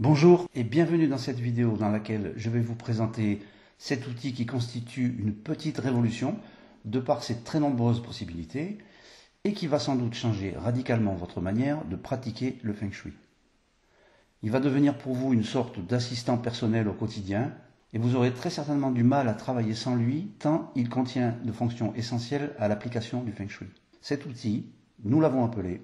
Bonjour et bienvenue dans cette vidéo dans laquelle je vais vous présenter cet outil qui constitue une petite révolution de par ses très nombreuses possibilités et qui va sans doute changer radicalement votre manière de pratiquer le Feng Shui. Il va devenir pour vous une sorte d'assistant personnel au quotidien et vous aurez très certainement du mal à travailler sans lui tant il contient de fonctions essentielles à l'application du Feng Shui. Cet outil, nous l'avons appelé,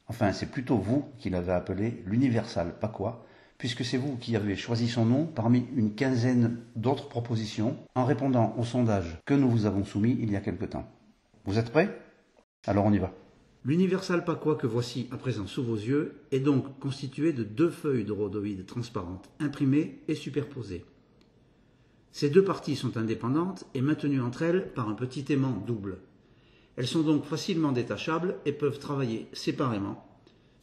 enfin c'est plutôt vous qui l'avez appelé l'Universal Pakwa, puisque c'est vous qui avez choisi son nom parmi une quinzaine d'autres propositions en répondant au sondage que nous vous avons soumis il y a quelque temps. Vous êtes prêts? Alors on y va. L'Universal Pakwa que voici à présent sous vos yeux est donc constitué de deux feuilles de rhodoïdes transparentes imprimées et superposées. Ces deux parties sont indépendantes et maintenues entre elles par un petit aimant double. Elles sont donc facilement détachables et peuvent travailler séparément,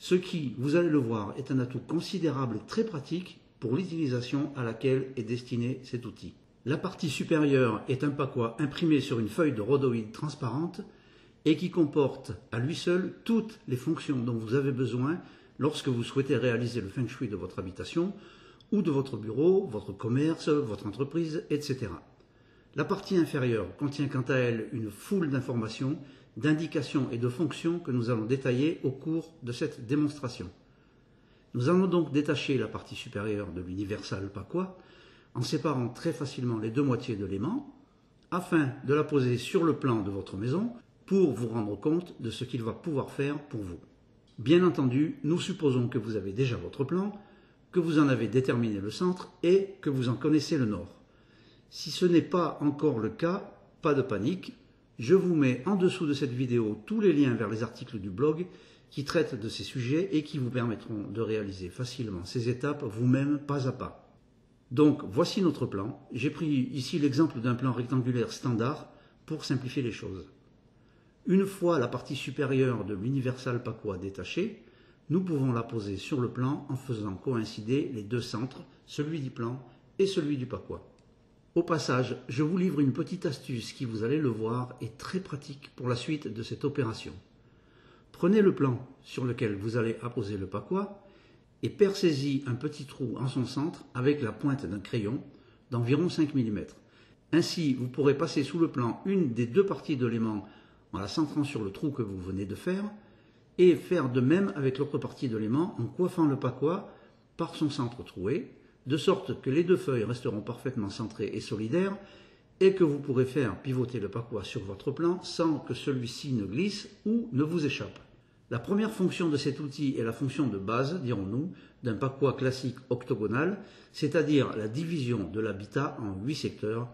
ce qui, vous allez le voir, est un atout considérable et très pratique pour l'utilisation à laquelle est destiné cet outil. La partie supérieure est un pakwa imprimé sur une feuille de rhodoïde transparente et qui comporte à lui seul toutes les fonctions dont vous avez besoin lorsque vous souhaitez réaliser le Feng Shui de votre habitation ou de votre bureau, votre commerce, votre entreprise, etc. La partie inférieure contient quant à elle une foule d'informations, d'indications et de fonctions que nous allons détailler au cours de cette démonstration. Nous allons donc détacher la partie supérieure de l'Universal Pakwa en séparant très facilement les deux moitiés de l'aimant afin de la poser sur le plan de votre maison pour vous rendre compte de ce qu'il va pouvoir faire pour vous. Bien entendu, nous supposons que vous avez déjà votre plan, que vous en avez déterminé le centre et que vous en connaissez le nord. Si ce n'est pas encore le cas, pas de panique, je vous mets en dessous de cette vidéo tous les liens vers les articles du blog qui traitent de ces sujets et qui vous permettront de réaliser facilement ces étapes vous-même pas à pas. Donc voici notre plan. J'ai pris ici l'exemple d'un plan rectangulaire standard pour simplifier les choses. Une fois la partie supérieure de l'Universal Pakwa détachée, nous pouvons la poser sur le plan en faisant coïncider les deux centres, celui du plan et celui du Pakwa. Au passage, je vous livre une petite astuce qui, vous allez le voir, est très pratique pour la suite de cette opération. Prenez le plan sur lequel vous allez apposer le pakwa et percez-y un petit trou en son centre avec la pointe d'un crayon d'environ 5 mm. Ainsi, vous pourrez passer sous le plan une des deux parties de l'aimant en la centrant sur le trou que vous venez de faire et faire de même avec l'autre partie de l'aimant en coiffant le pakwa par son centre troué, de sorte que les deux feuilles resteront parfaitement centrées et solidaires et que vous pourrez faire pivoter le pakwa sur votre plan sans que celui-ci ne glisse ou ne vous échappe. La première fonction de cet outil est la fonction de base, dirons-nous, d'un pakwa classique octogonal, c'est-à-dire la division de l'habitat en 8 secteurs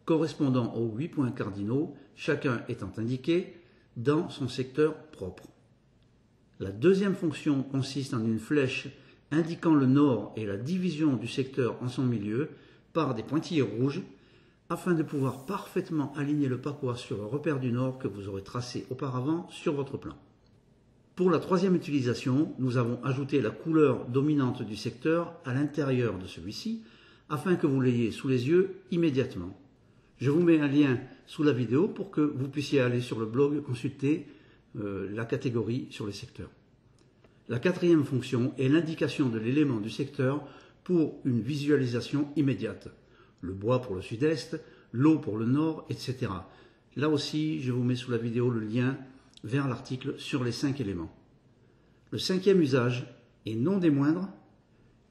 correspondant aux 8 points cardinaux, chacun étant indiqué dans son secteur propre. La deuxième fonction consiste en une flèche indiquant le nord et la division du secteur en son milieu par des pointillés rouges afin de pouvoir parfaitement aligner le pakwa sur le repère du nord que vous aurez tracé auparavant sur votre plan. Pour la troisième utilisation, nous avons ajouté la couleur dominante du secteur à l'intérieur de celui-ci afin que vous l'ayez sous les yeux immédiatement. Je vous mets un lien sous la vidéo pour que vous puissiez aller sur le blog consulter la catégorie sur les secteurs. La quatrième fonction est l'indication de l'élément du secteur pour une visualisation immédiate. Le bois pour le sud-est, l'eau pour le nord, etc. Là aussi, je vous mets sous la vidéo le lien vers l'article sur les 5 éléments. Le cinquième usage, et non des moindres,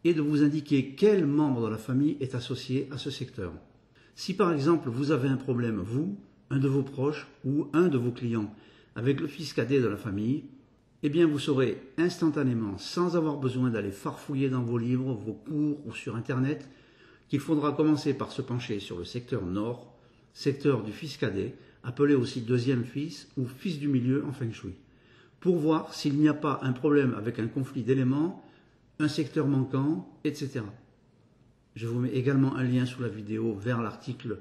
est de vous indiquer quel membre de la famille est associé à ce secteur. Si par exemple vous avez un problème, vous, un de vos proches ou un de vos clients, avec le fils cadet de la famille, eh bien vous saurez instantanément, sans avoir besoin d'aller farfouiller dans vos livres, vos cours ou sur Internet, qu'il faudra commencer par se pencher sur le secteur nord, secteur du fils cadet, appelé aussi deuxième fils ou fils du milieu en Feng Shui, pour voir s'il n'y a pas un problème avec un conflit d'éléments, un secteur manquant, etc. Je vous mets également un lien sous la vidéo vers l'article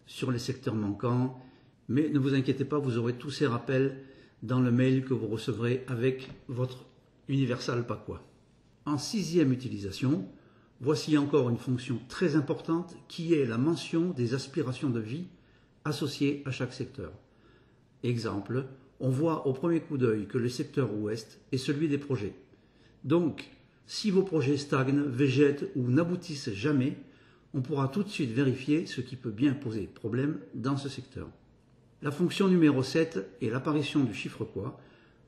sur les secteurs manquants, mais ne vous inquiétez pas, vous aurez tous ces rappels dans le mail que vous recevrez avec votre Universal Pakwa. En sixième utilisation, voici encore une fonction très importante qui est la mention des aspirations de vie associées à chaque secteur. Exemple, on voit au premier coup d'œil que le secteur ouest est celui des projets. Donc, Si vos projets stagnent, végètent ou n'aboutissent jamais, on pourra tout de suite vérifier ce qui peut bien poser problème dans ce secteur. La fonction numéro 7 est l'apparition du chiffre quoi.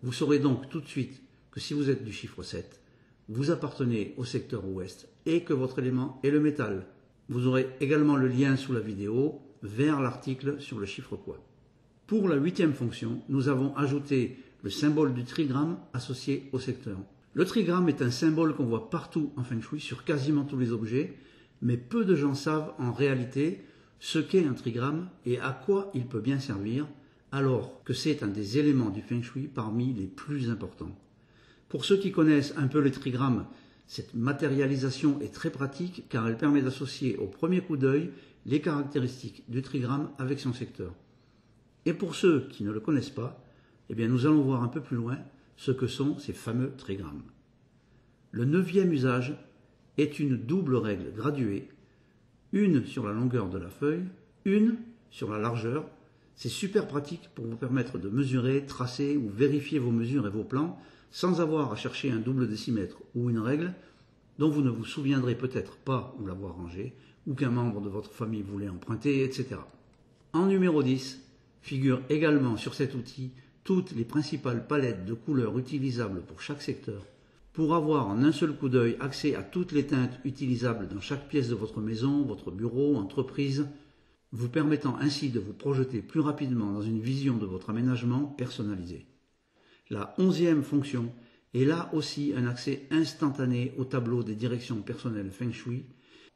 Vous saurez donc tout de suite que si vous êtes du chiffre 7, vous appartenez au secteur ouest et que votre élément est le métal. Vous aurez également le lien sous la vidéo vers l'article sur le chiffre quoi. Pour la 8e fonction, nous avons ajouté le symbole du trigramme associé au secteur. Le trigramme est un symbole qu'on voit partout en Feng Shui sur quasiment tous les objets, mais peu de gens savent en réalité ce qu'est un trigramme et à quoi il peut bien servir, alors que c'est un des éléments du Feng Shui parmi les plus importants. Pour ceux qui connaissent un peu les trigrammes, cette matérialisation est très pratique car elle permet d'associer au premier coup d'œil les caractéristiques du trigramme avec son secteur. Et pour ceux qui ne le connaissent pas, eh bien nous allons voir un peu plus loin ce que sont ces fameux trigrammes. Le 9e usage est une double règle graduée, une sur la longueur de la feuille, une sur la largeur. C'est super pratique pour vous permettre de mesurer, tracer ou vérifier vos mesures et vos plans sans avoir à chercher un double décimètre ou une règle dont vous ne vous souviendrez peut-être pas ou l'avoir rangé, ou qu'un membre de votre famille voulait emprunter, etc. En numéro 10, figurent également sur cet outil toutes les principales palettes de couleurs utilisables pour chaque secteur, pour avoir en un seul coup d'œil accès à toutes les teintes utilisables dans chaque pièce de votre maison, votre bureau, entreprise, vous permettant ainsi de vous projeter plus rapidement dans une vision de votre aménagement personnalisé. La 11e fonction est là aussi un accès instantané au tableau des directions personnelles Feng Shui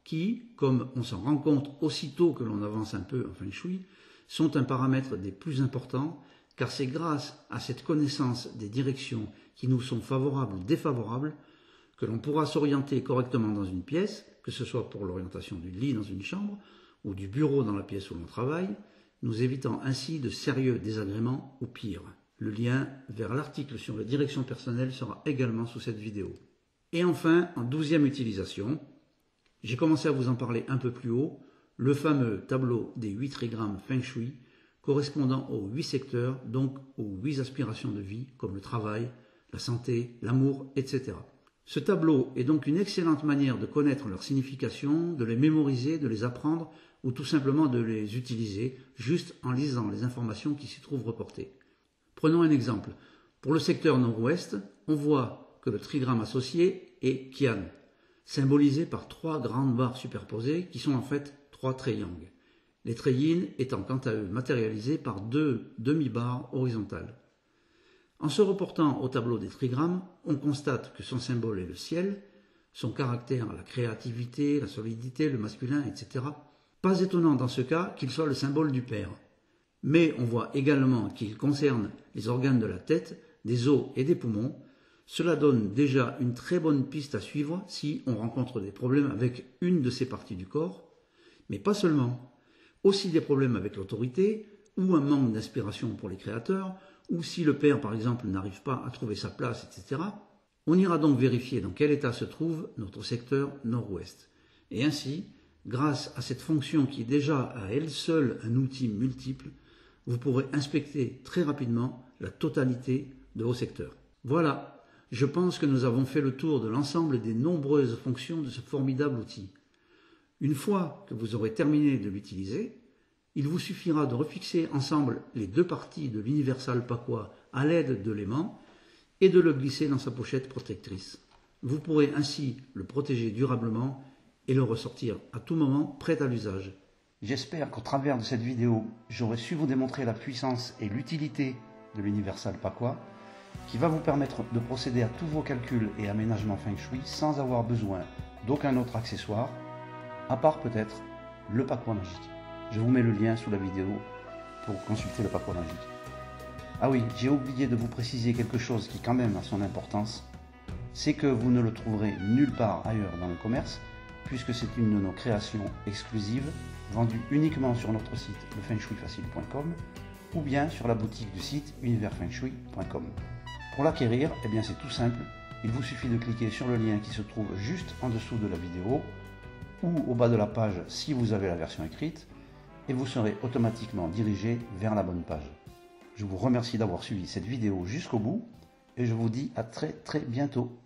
qui, comme on s'en rend compte aussitôt que l'on avance un peu en Feng Shui, sont un paramètre des plus importants car c'est grâce à cette connaissance des directions qui nous sont favorables ou défavorables que l'on pourra s'orienter correctement dans une pièce, que ce soit pour l'orientation du lit dans une chambre ou du bureau dans la pièce où l'on travaille, nous évitant ainsi de sérieux désagréments ou pire. Le lien vers l'article sur la direction personnelle sera également sous cette vidéo. Et enfin, en 12e utilisation, j'ai commencé à vous en parler un peu plus haut, le fameux tableau des 8 trigrammes Feng Shui correspondant aux 8 secteurs, donc aux 8 aspirations de vie, comme le travail, la santé, l'amour, etc. Ce tableau est donc une excellente manière de connaître leur signification, de les mémoriser, de les apprendre ou tout simplement de les utiliser juste en lisant les informations qui s'y trouvent reportées. Prenons un exemple. Pour le secteur nord-ouest, on voit que le trigramme associé est Qian, symbolisé par 3 grandes barres superposées qui sont en fait 3 triangles. Les traits yin étant quant à eux matérialisés par 2 demi-barres horizontales. En se reportant au tableau des trigrammes, on constate que son symbole est le ciel, son caractère la créativité, la solidité, le masculin, etc. Pas étonnant dans ce cas qu'il soit le symbole du père. Mais on voit également qu'il concerne les organes de la tête, des os et des poumons. Cela donne déjà une très bonne piste à suivre si on rencontre des problèmes avec une de ces parties du corps, mais pas seulement. Aussi des problèmes avec l'autorité, ou un manque d'inspiration pour les créateurs, ou si le père par exemple n'arrive pas à trouver sa place, etc. On ira donc vérifier dans quel état se trouve notre secteur nord-ouest. Et ainsi, grâce à cette fonction qui est déjà à elle seule un outil multiple, vous pourrez inspecter très rapidement la totalité de vos secteurs. Voilà, je pense que nous avons fait le tour de l'ensemble des nombreuses fonctions de ce formidable outil. Une fois que vous aurez terminé de l'utiliser, il vous suffira de refixer ensemble les 2 parties de l'Universal Pakwa à l'aide de l'aimant et de le glisser dans sa pochette protectrice. Vous pourrez ainsi le protéger durablement et le ressortir à tout moment prêt à l'usage. J'espère qu'au travers de cette vidéo, j'aurai su vous démontrer la puissance et l'utilité de l'Universal Pakwa qui va vous permettre de procéder à tous vos calculs et aménagements Feng Shui sans avoir besoin d'aucun autre accessoire, à part peut-être le Pakwa magique. Je vous mets le lien sous la vidéo pour consulter le Pakwa magique. Ah oui, j'ai oublié de vous préciser quelque chose qui quand même a son importance, c'est que vous ne le trouverez nulle part ailleurs dans le commerce, puisque c'est une de nos créations exclusives, vendue uniquement sur notre site lefengshuifacile.com ou bien sur la boutique du site universfengshui.com. Pour l'acquérir, eh bien c'est tout simple, il vous suffit de cliquer sur le lien qui se trouve juste en dessous de la vidéo ou au bas de la page si vous avez la version écrite, et vous serez automatiquement dirigé vers la bonne page. Je vous remercie d'avoir suivi cette vidéo jusqu'au bout et je vous dis à très bientôt.